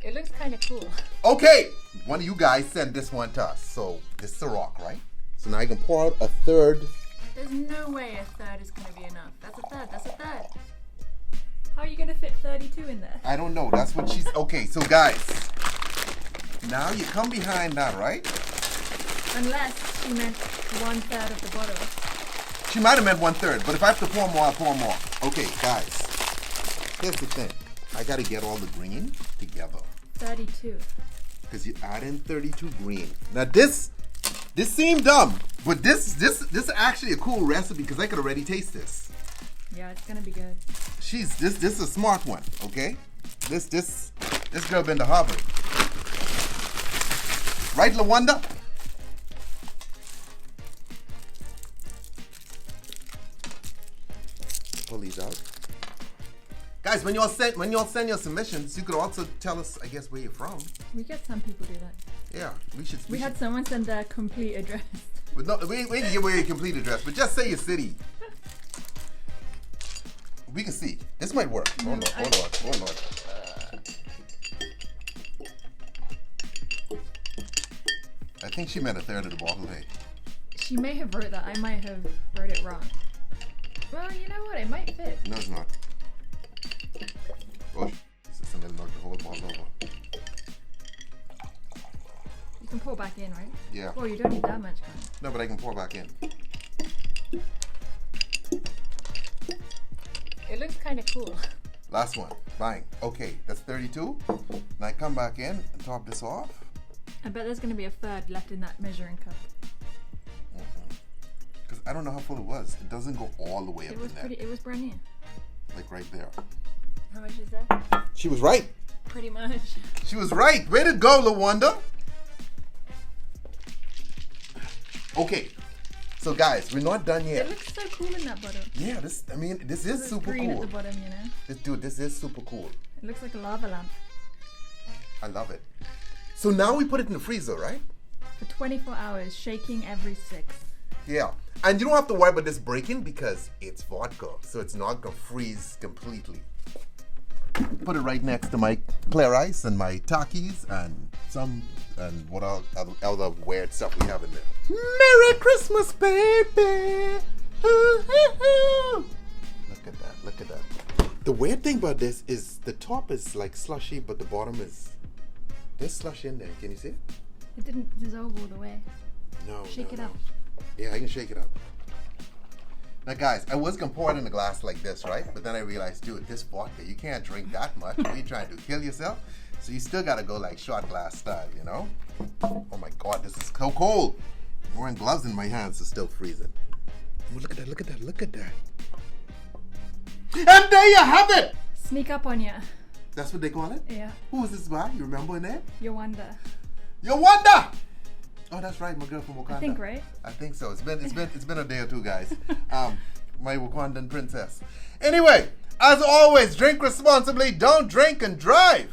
It looks kind of cool. Okay, one of you guys sent this one to us. So this is Ciroc, right? So now you can pour out a third. There's no way a third is going to be enough. That's a third. That's a third. How are you going to fit 32 in there? I don't know. That's what she's. Okay, so guys, now you come behind that, right? Unless she meant 1/3 of the bottle. She might have meant 1/3, but if I have to pour more, I'll pour more. Okay, guys, here's the thing. I got to get all the green together. 32. Because you add in 32 green. Now this seemed dumb, but this is actually a cool recipe because I could already taste this. Yeah, it's gonna be good. This is a smart one, okay? This girl been to Harvard. Right, Lawanda? Pull these out. Guys, when y'all send your submissions, you could also tell us, I guess, where you're from. We get some people do that. Yeah, we had someone send their complete address. We can give away your complete address, but just say your city. We can see. This might work. Hold on. I think she meant a third of the bottle, hey. She may have wrote that. I might have wrote it wrong. Well, you know what? It might fit. No, it's not. Oh, this is knock the whole bottle over. You can pour back in, right? Yeah. Oh, you don't need that much, Con. No, but I can pour back in. It looks kind of cool. Last one. Bang. Okay, that's 32. Now I come back in and top this off. I bet there's going to be a third left in that measuring cup. Because I don't know how full it was. It doesn't go all the way up in there. It was brand new. Like right there. How much is that? She was right. Pretty much. She was right. Way to go, Lawanda. Okay. So guys, we're not done yet. It looks so cool in that bottle. Yeah, this is super green cool. at the bottom, you know. This is super cool. It looks like a lava lamp. I love it. So now we put it in the freezer, right? For 24 hours, shaking every 6. Yeah. And you don't have to worry about this breaking because it's vodka. So it's not going to freeze completely. Put it right next to my clear ice and my Takis and what other weird stuff we have in there. Merry Christmas, baby! Look at that. The weird thing about this is the top is like slushy, but the bottom is... There's slush in there. Can you see it? It didn't dissolve all the way. No. Shake it up. Yeah, I can shake it up. Now, guys, I was going to pour it in a glass like this, right? But then I realized, dude, this vodka, you can't drink that much. What are you trying to do? Kill yourself? So you still got to go like shot glass style, you know? Oh my God, this is so cold. I'm wearing gloves in my hands, it's still freezing. Oh, look at that. And there you have it! Sneak Up Onya. That's what they call it? Yeah. Who is this by? You remember her name? Yowanda. Yowanda! Oh, that's right, my girl from Wakanda. I think, right? I think so. It's been a day or two, guys. My Wakandan princess. Anyway, as always, drink responsibly. Don't drink and drive.